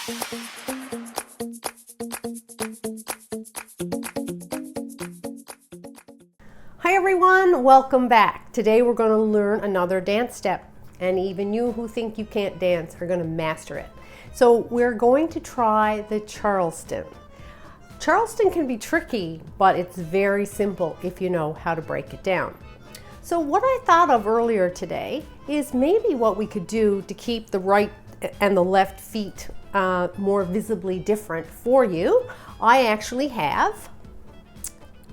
Hi everyone, welcome back. Today we're going to learn another dance step, and even you who think you can't dance are going to master it. So we're going to try the Charleston. Charleston can be tricky, but it's very simple if you know how to break it down. So what I thought of earlier today is maybe what we could do to keep the right and the left feet more visibly different for you. I actually have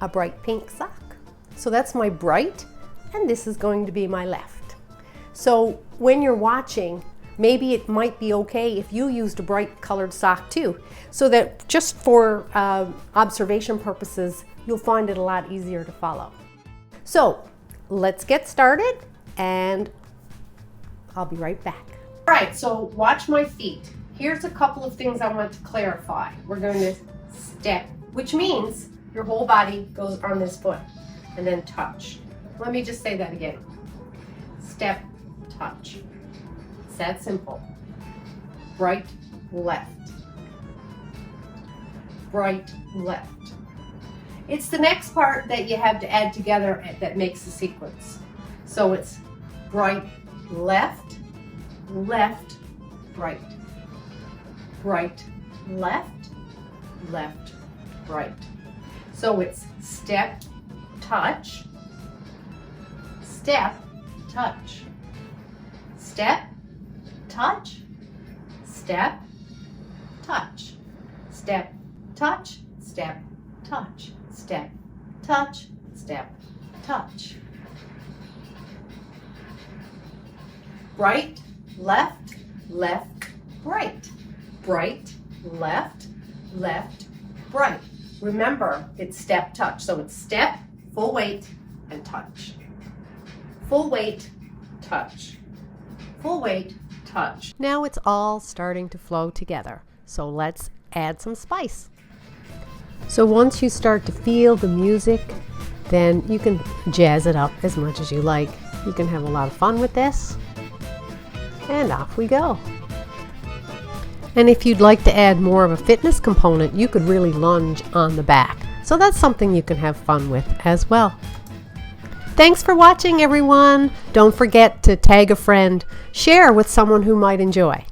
a bright pink sock. So that's my bright, and this is going to be my left. So when you're watching, maybe it might be okay if you used a bright colored sock too, so that just for observation purposes, you'll find it a lot easier to follow. So let's get started, and I'll be right back. All right, so watch my feet. Here's a couple of things I want to clarify. We're going to step, which means your whole body goes on this foot, and then touch. Let me just say that again. Step, touch. It's that simple. Right, left. Right, left. It's the next part that you have to add together that makes the sequence. So it's right, left, left, right. Right, left, left, right. So it's step, touch, step, touch, step, touch, step, touch, step, touch, step, touch, step, touch, step, touch. Right, left, left, right. Right, left, left, right. Remember, it's step, touch. So it's step, full weight, and touch. Full weight, touch. Full weight, touch. Now it's all starting to flow together. So let's add some spice. So once you start to feel the music, then you can jazz it up as much as you like. You can have a lot of fun with this. And off we go. And if you'd like to add more of a fitness component, you could really lunge on the back. So that's something you can have fun with as well. Thanks for watching, everyone. Don't forget to tag a friend, share with someone who might enjoy.